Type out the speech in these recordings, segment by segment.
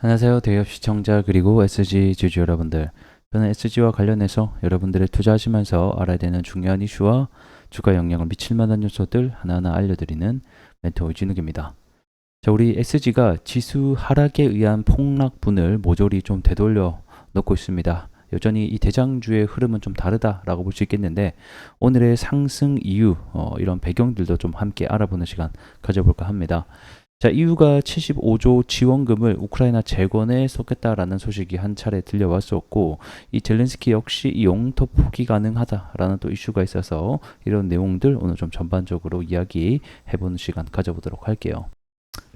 안녕하세요. 대기업 시청자 그리고 SG 주주 여러분들. 저는 SG와 관련해서 여러분들의 투자하시면서 알아야 되는 중요한 이슈와 주가 영향을 미칠 만한 요소들 하나하나 알려드리는 멘토 이진욱입니다. 자, 우리 SG가 지수 하락에 의한 폭락분을 모조리 좀 되돌려 놓고 있습니다. 여전히 이 대장주의 흐름은 좀 다르다라고 볼 수 있겠는데 오늘의 상승 이유 이런 배경들도 좀 함께 알아보는 시간 가져볼까 합니다. 자, EU가 75조 지원금을 우크라이나 재건에 쏟겠다라는 소식이 한 차례 들려왔었고, 이 젤렌스키 역시 이 용토 포기 가능하다라는 또 이슈가 있어서 이런 내용들 오늘 좀 전반적으로 이야기해보는 시간 가져보도록 할게요.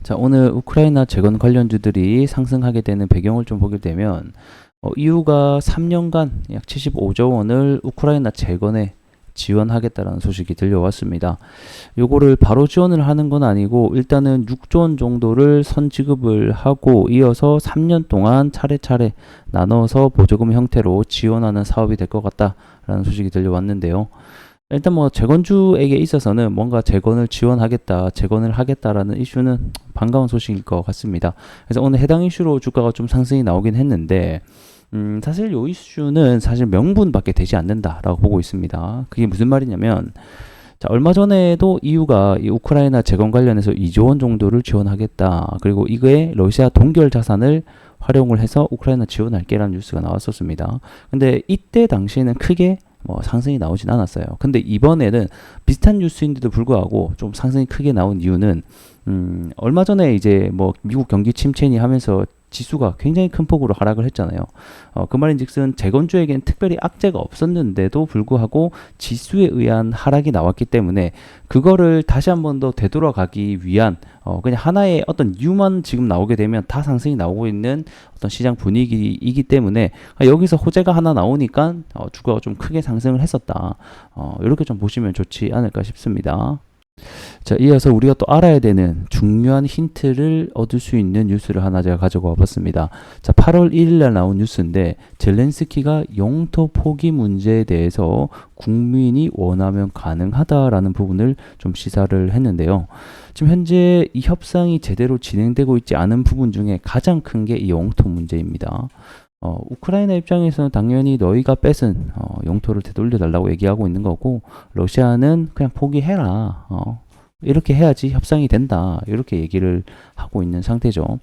자, 오늘 우크라이나 재건 관련주들이 상승하게 되는 배경을 좀 보게 되면 EU가 3년간 약 75조 원을 우크라이나 재건에 지원하겠다라는 소식이 들려왔습니다. 요거를 바로 지원을 하는 건 아니고 일단은 6조 원 정도를 선지급을 하고 이어서 3년 동안 차례차례 나눠서 보조금 형태로 지원하는 사업이 될 것 같다라는 소식이 들려왔는데요. 일단 뭐 재건주에게 있어서는 뭔가 재건을 지원하겠다, 재건을 하겠다라는 이슈는 반가운 소식일 것 같습니다. 그래서 오늘 해당 이슈로 주가가 좀 상승이 나오긴 했는데 사실 이 이슈는 사실 명분밖에 되지 않는다라고 보고 있습니다. 그게 무슨 말이냐면, 자, 얼마 전에도 EU가 이 우크라이나 재건 관련해서 2조 원 정도를 지원하겠다. 그리고 이거에 러시아 동결 자산을 활용을 해서 우크라이나 지원할게라는 뉴스가 나왔었습니다. 근데 이때 당시에는 크게 뭐 상승이 나오진 않았어요. 근데 이번에는 비슷한 뉴스인데도 불구하고 좀 상승이 크게 나온 이유는 얼마 전에 이제 뭐 미국 경기 침체니 하면서 지수가 굉장히 큰 폭으로 하락을 했잖아요. 그 말인즉슨 재건주에겐 특별히 악재가 없었는데도 불구하고 지수에 의한 하락이 나왔기 때문에 그거를 다시 한 번 더 되돌아가기 위한 그냥 하나의 어떤 이유만 지금 나오게 되면 다 상승이 나오고 있는 어떤 시장 분위기이기 때문에 여기서 호재가 하나 나오니까 주가가 좀 크게 상승을 했었다. 이렇게 좀 보시면 좋지 않을까 싶습니다. 자, 이어서 우리가 또 알아야 되는 중요한 힌트를 얻을 수 있는 뉴스를 하나 제가 가지고 와봤습니다. 자, 8월 1일 날 나온 뉴스인데 젤렌스키가 영토 포기 문제에 대해서 국민이 원하면 가능하다라는 부분을 좀 시사를 했는데요. 지금 현재 이 협상이 제대로 진행되고 있지 않은 부분 중에 가장 큰 게 이 영토 문제입니다. 우크라이나 입장에서는 당연히 너희가 뺏은 영토를 되돌려 달라고 얘기하고 있는 거고, 러시아는 그냥 포기해라. 이렇게 해야지 협상이 된다. 이렇게 얘기를 하고 있는 상태죠.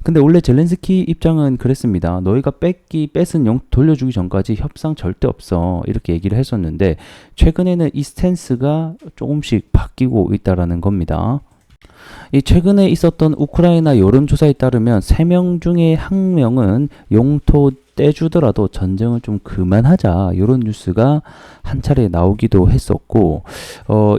근데 원래 젤렌스키 입장은 그랬습니다. 너희가 뺏은 돌려주기 전까지 협상 절대 없어. 이렇게 얘기를 했었는데 최근에는 이 스탠스가 조금씩 바뀌고 있다라는 겁니다. 이 최근에 있었던 우크라이나 여론조사에 따르면 3명 중에 1명은 용토 떼주더라도 전쟁을 좀 그만하자, 이런 뉴스가 한 차례 나오기도 했었고,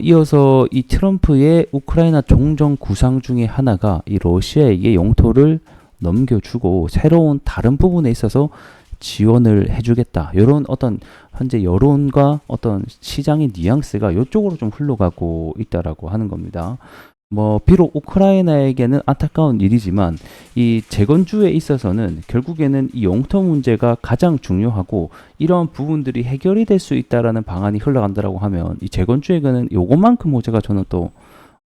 이어서 이 트럼프의 우크라이나 종전 구상 중에 하나가 이 러시아에게 영토를 넘겨주고 새로운 다른 부분에 있어서 지원을 해주겠다, 이런 어떤 현재 여론과 어떤 시장의 뉘앙스가 이쪽으로 좀 흘러가고 있다라고 하는 겁니다. 뭐 비록 우크라이나에게는 안타까운 일이지만 이 재건주에 있어서는 결국에는 이 영토 문제가 가장 중요하고 이런 부분들이 해결이 될 수 있다라는 방안이 흘러간다라고 하면 이 재건주에게는 요것만큼 호재가 저는 또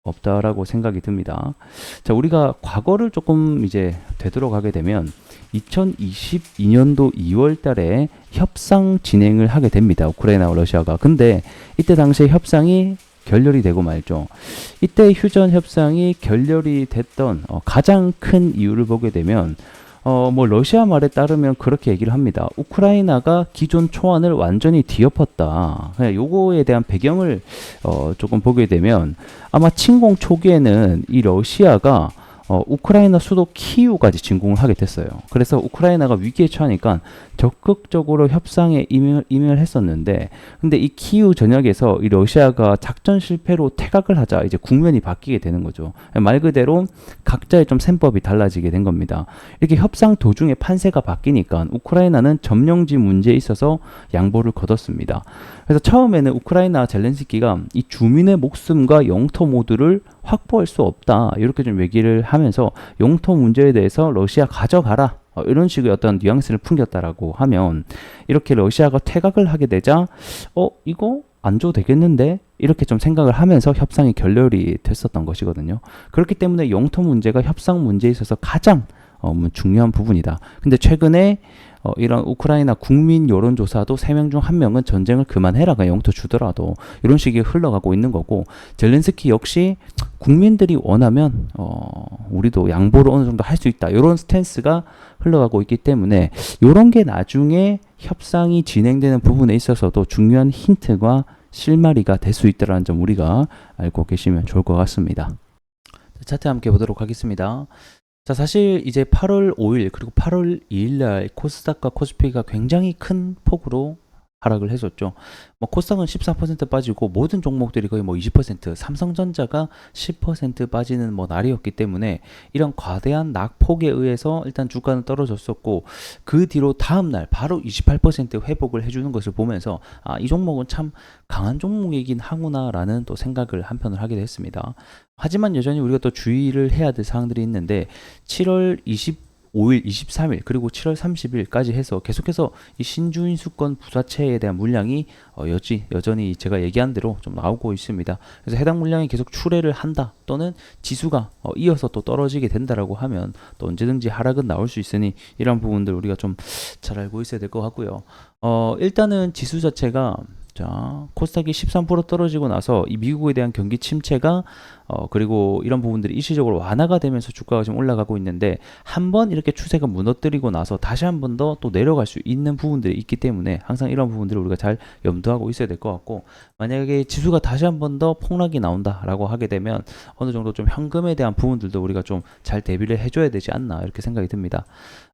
없다라고 생각이 듭니다. 자, 우리가 과거를 조금 이제 되돌아가게 되면 2022년도 2월 달에 협상 진행을 하게 됩니다. 우크라이나와 러시아가. 근데 이때 당시에 협상이 결렬이 되고 말죠. 이때 휴전 협상이 결렬이 됐던 가장 큰 이유를 보게 되면 뭐 러시아 말에 따르면 그렇게 얘기를 합니다. 우크라이나가 기존 초안을 완전히 뒤엎었다. 요거에 대한 배경을 조금 보게 되면 아마 침공 초기에는 이 러시아가 우크라이나 수도 키이우까지 진공을 하게 됐어요. 그래서 우크라이나가 위기에 처하니까 적극적으로 협상에 임을 했었는데, 근데 이 키이우 전역에서 이 러시아가 작전 실패로 퇴각을 하자 이제 국면이 바뀌게 되는 거죠. 말 그대로 각자의 좀 셈법이 달라지게 된 겁니다. 이렇게 협상 도중에 판세가 바뀌니까 우크라이나는 점령지 문제에 있어서 양보를 거뒀습니다. 그래서 처음에는 우크라이나 젤렌스키가 이 주민의 목숨과 영토 모두를 확보할 수 없다, 이렇게 좀 얘기를 하면서 영토 문제에 대해서 러시아 가져가라, 이런 식의 어떤 뉘앙스를 풍겼다라고 하면, 이렇게 러시아가 퇴각을 하게 되자 이거 안 줘도 되겠는데, 이렇게 좀 생각을 하면서 협상이 결렬이 됐었던 것이거든요. 그렇기 때문에 영토 문제가 협상 문제에 있어서 가장 뭐 중요한 부분이다. 근데 최근에 이런 우크라이나 국민 여론조사도 3명 중 1명은 전쟁을 그만해라 가 영토 주더라도 이런 식이 흘러가고 있는 거고, 젤렌스키 역시 국민들이 원하면 우리도 양보를 어느 정도 할 수 있다, 이런 스탠스가 흘러가고 있기 때문에 이런 게 나중에 협상이 진행되는 부분에 있어서도 중요한 힌트가 실마리가 될 수 있다는 점 우리가 알고 계시면 좋을 것 같습니다. 차트 함께 보도록 하겠습니다. 자, 사실 이제 8월 5일 그리고 8월 2일 날 코스닥과 코스피가 굉장히 큰 폭으로 하락을 했었죠. 뭐 코스닥은 14% 빠지고 모든 종목들이 거의 뭐 20%, 삼성전자가 10% 빠지는 뭐 날이었기 때문에 이런 거대한 낙폭에 의해서 일단 주가는 떨어졌었고, 그 뒤로 다음 날 바로 28% 회복을 해주는 것을 보면서 이 종목은 참 강한 종목이긴 하구나라는 또 생각을 한편을 하게 됐습니다. 하지만 여전히 우리가 또 주의를 해야 될 사항들이 있는데, 7월 25일, 23일 그리고 7월 30일까지 해서 계속해서 이 신주인 수권 부사채에 대한 물량이 여전히 제가 얘기한 대로 좀 나오고 있습니다. 그래서 해당 물량이 계속 출회를 한다, 또는 지수가 이어서 또 떨어지게 된다라고 하면 또 언제든지 하락은 나올 수 있으니 이런 부분들 우리가 좀 잘 알고 있어야 될 것 같고요. 일단은 지수 자체가, 자, 코스닥이 13% 떨어지고 나서 이 미국에 대한 경기 침체가 그리고 이런 부분들이 일시적으로 완화가 되면서 주가가 지금 올라가고 있는데, 한번 이렇게 추세가 무너뜨리고 나서 다시 한 번 더 또 내려갈 수 있는 부분들이 있기 때문에 항상 이런 부분들을 우리가 잘 염두하고 있어야 될 것 같고, 만약에 지수가 다시 한 번 더 폭락이 나온다라고 하게 되면 어느 정도 좀 현금에 대한 부분들도 우리가 좀 잘 대비를 해줘야 되지 않나, 이렇게 생각이 듭니다.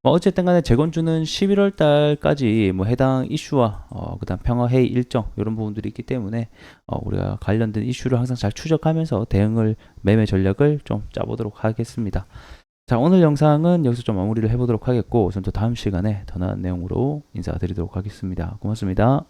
어쨌든 간에 재건주는 11월 달까지 뭐 해당 이슈와 그다음 평화회의 일정 이런 부분들이 있기 때문에 우리가 관련된 이슈를 항상 잘 추적하면서 대응을, 매매 전략을 좀 짜보도록 하겠습니다. 자, 오늘 영상은 여기서 좀 마무리를 해보도록 하겠고, 우선 또 다음 시간에 더 나은 내용으로 인사드리도록 하겠습니다. 고맙습니다.